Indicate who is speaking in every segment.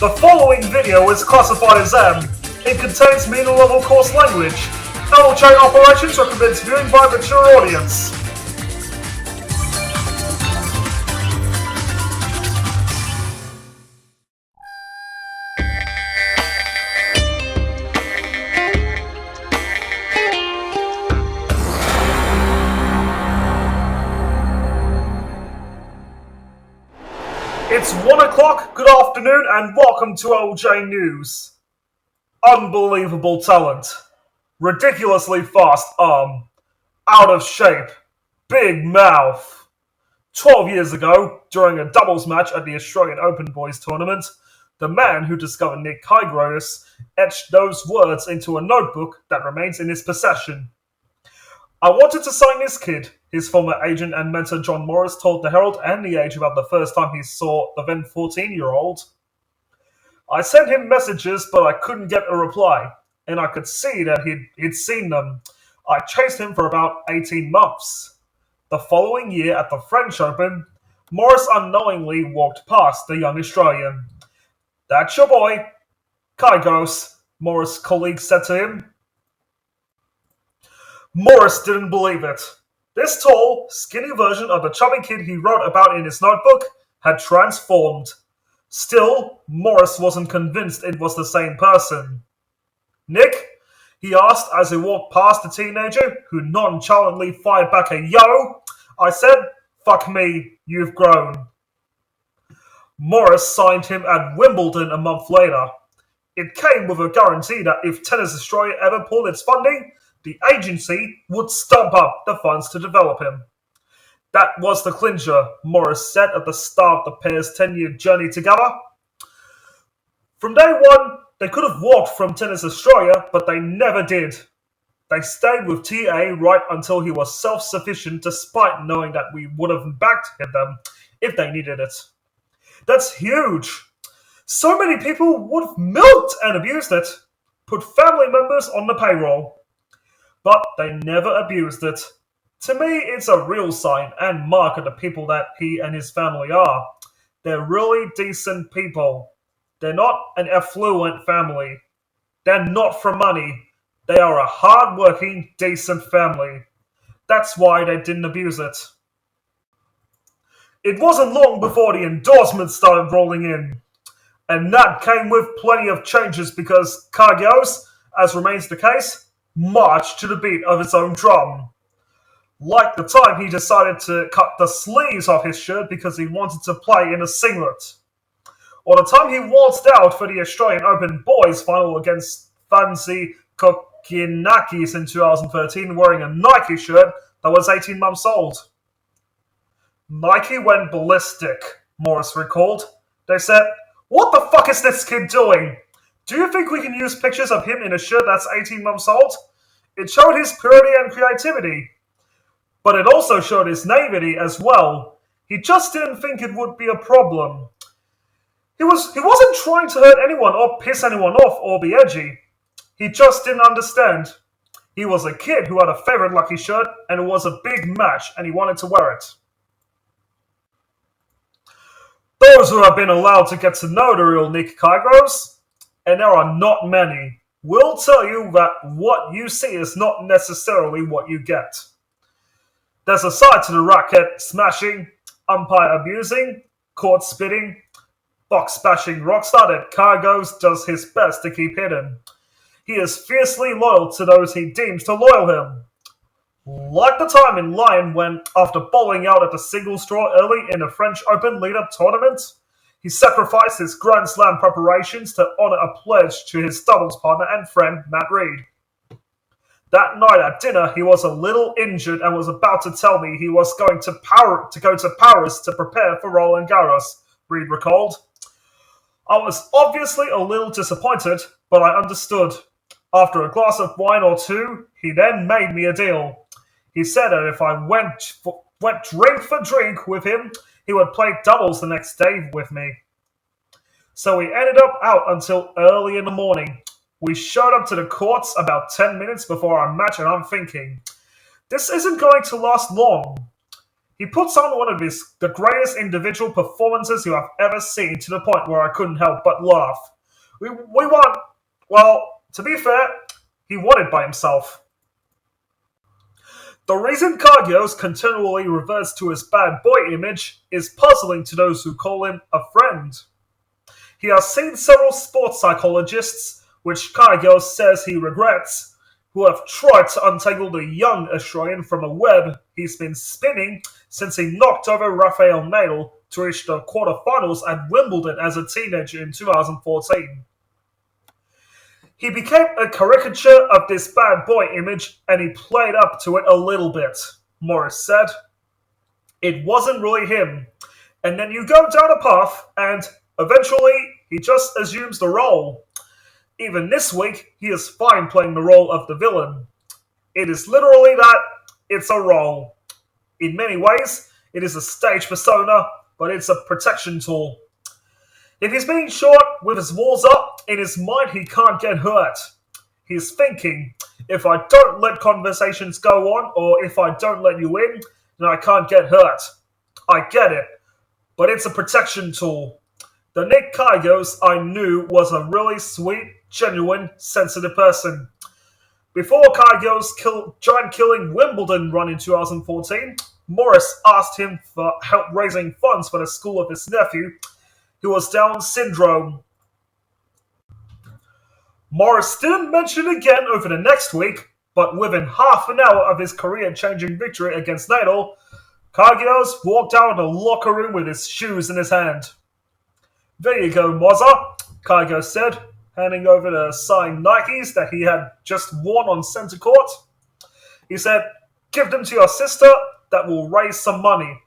Speaker 1: The following video is classified as M. It contains middle-level coarse language. LJ Operations recommends viewing by a mature audience. It's 1 o'clock, good afternoon, and welcome to LJ News. Unbelievable talent. Ridiculously fast arm. Out of shape. Big mouth. 12 years ago, during a doubles match at the Australian Open Boys Tournament, the man who discovered Nick Kyrgios etched those words into a notebook that remains in his possession. I wanted to sign this kid, his former agent and mentor John Morris told the Herald and The Age about the first time he saw the then 14-year-old. I sent him messages, but I couldn't get a reply, and I could see that he'd seen them. I chased him for about 18 months. The following year at the French Open, Morris unknowingly walked past the young Australian. "That's your boy, Kyrgios," Morris' colleague said to him. Morris didn't believe it. This tall, skinny version of the chubby kid he wrote about in his notebook had transformed. Still, Morris wasn't convinced it was the same person. "Nick?" he asked as he walked past the teenager, who nonchalantly fired back a "yo." I said, "Fuck me, you've grown." Morris signed him at Wimbledon a month later. It came with a guarantee that if Tennis Australia ever pulled its funding, the agency would stump up the funds to develop him. That was the clincher, Morris said at the start of the pair's 10-year journey together. From day one, they could have walked from Tennis Australia, but they never did. They stayed with TA right until he was self-sufficient, despite knowing that we would have backed them if they needed it. That's huge. So many people would have milked and abused it, put family members on the payroll. But they never abused it. To me, it's a real sign and mark of the people that he and his family are. They're really decent people. They're not an affluent family. They're not for money. They are a hard-working, decent family. That's why they didn't abuse it. It wasn't long before the endorsements started rolling in. And that came with plenty of changes because Kyrgios, as remains the case, marched to the beat of its own drum. Like the time he decided to cut the sleeves off his shirt because he wanted to play in a singlet. Or the time he waltzed out for the Australian Open Boys final against Fancy Kokinakis in 2013 wearing a Nike shirt that was 18 months old. "Nike went ballistic," Morris recalled. They said, "What the fuck is this kid doing? Do you think we can use pictures of him in a shirt that's 18 months old?" It showed his purity and creativity. But it also showed his naivety as well. He just didn't think it would be a problem. He wasn't trying to hurt anyone or piss anyone off or be edgy. He just didn't understand. He was a kid who had a favorite lucky shirt and it was a big match and he wanted to wear it. Those who have been allowed to get to know the real Nick Kyrgios, and there are not many, will tell you that what you see is not necessarily what you get. There's a side to the racket smashing, umpire abusing, court spitting, box bashing rockstar that Kyrgios does his best to keep hidden. He is fiercely loyal to those he deems to loyal him. Like the time in Lyon when, after bowling out at the singles draw early in the French Open lead-up tournament, he sacrificed his Grand Slam preparations to honor a pledge to his doubles partner and friend, Matt Reed. That night at dinner, he was a little injured and was about to tell me he was going to go to Paris to prepare for Roland Garros, Reed recalled. I was obviously a little disappointed, but I understood. After a glass of wine or two, he then made me a deal. He said that if I went drink for drink with him, he would play doubles the next day with me. So we ended up out until early in the morning. We showed up to the courts about 10 minutes before our match and I'm thinking, this isn't going to last long. He puts on one of the greatest individual performances you have ever seen, to the point where I couldn't help but laugh. We won. Well, to be fair, he won it by himself. The reason Kyrgios continually reverts to his bad boy image is puzzling to those who call him a friend. He has seen several sports psychologists, which Kyrgios says he regrets, who have tried to untangle the young Australian from a web he's been spinning since he knocked over Rafael Nadal to reach the quarterfinals at Wimbledon as a teenager in 2014. He became a caricature of this bad boy image, and he played up to it a little bit, Morris said. It wasn't really him. And then you go down a path, and eventually he just assumes the role. Even this week, he is fine playing the role of the villain. It is literally that. It's a role. In many ways, it is a stage persona, but it's a protection tool. If he's being short with his walls up, in his mind he can't get hurt. He's thinking, if I don't let conversations go on, or if I don't let you in, then I can't get hurt. I get it, but it's a protection tool. The Nick Kyrgios I knew was a really sweet, genuine, sensitive person. Before Kyrgios' giant-killing Wimbledon run in 2014, Morris asked him for help raising funds for the school of his nephew, who was Down syndrome. Morris didn't mention it again over the next week, but within half an hour of his career-changing victory against Nadal, Kyrgios walked out of the locker room with his shoes in his hand. "There you go, Mozza," Kyrgios said, handing over the signed Nikes that he had just worn on center court. He said, "Give them to your sister, that will raise some money."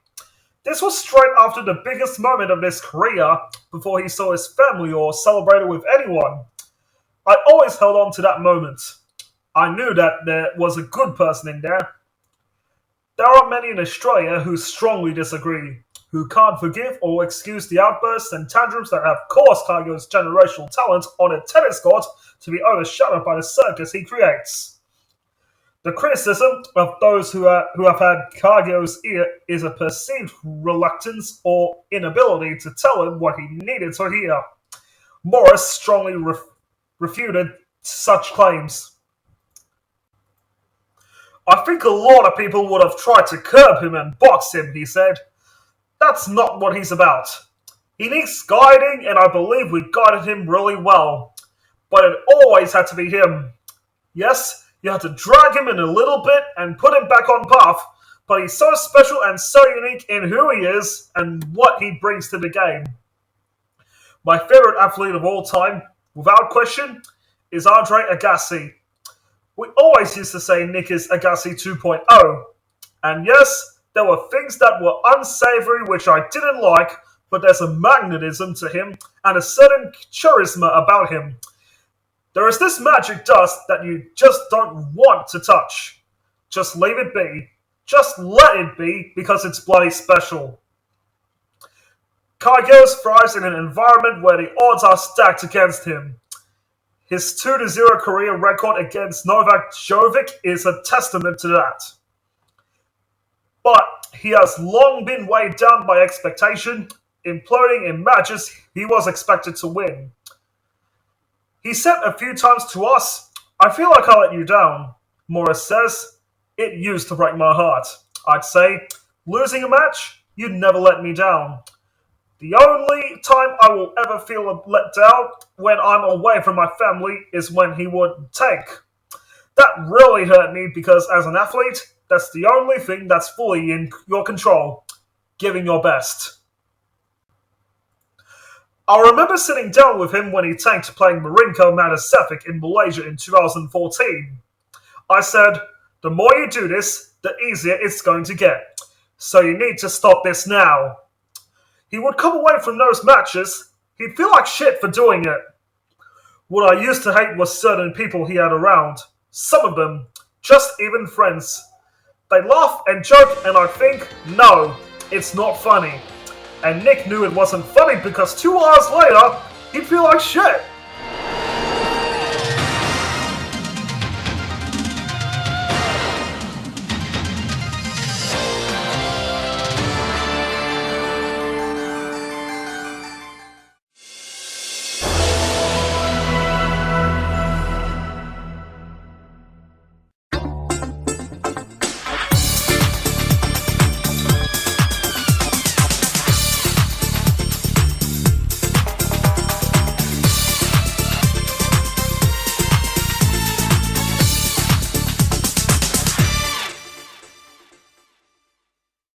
Speaker 1: This was straight after the biggest moment of his career, before he saw his family or celebrated with anyone. I always held on to that moment. I knew that there was a good person in there. There are many in Australia who strongly disagree, who can't forgive or excuse the outbursts and tantrums that have caused Kyrgios' generational talent on a tennis court to be overshadowed by the circus he creates. The criticism of those who have had Kyrgios' ear is a perceived reluctance or inability to tell him what he needed to hear. Morris strongly refuted such claims. "I think a lot of people would have tried to curb him and box him," he said. "That's not what he's about. He needs guiding, and I believe we guided him really well. But it always had to be him. Yes, you had to drag him in a little bit and put him back on path, but he's so special and so unique in who he is and what he brings to the game. My favorite athlete of all time, without question, is Andre Agassi. We always used to say Nick is Agassi 2.0. And yes, there were things that were unsavory which I didn't like, but there's a magnetism to him and a certain charisma about him. There is this magic dust that you just don't want to touch. Just leave it be. Just let it be, because it's bloody special." Kyrgios thrives in an environment where the odds are stacked against him. His 2-0 career record against Novak Djokovic is a testament to that. But he has long been weighed down by expectation, imploding in matches he was expected to win. He said a few times to us, "I feel like I let you down." Morris says, "It used to break my heart. I'd say, losing a match, you'd never let me down. The only time I will ever feel let down when I'm away from my family is when he would tank. That really hurt me because as an athlete, that's the only thing that's fully in your control. Giving your best." I remember sitting down with him when he tanked playing Marinko Matasevic in Malaysia in 2014. I said, "The more you do this, the easier it's going to get. So you need to stop this now." He would come away from those matches, he'd feel like shit for doing it. What I used to hate was certain people he had around. Some of them, just even friends. They'd laugh and joke and I'd think, no, it's not funny. And Nick knew it wasn't funny because 2 hours later, he'd feel like shit.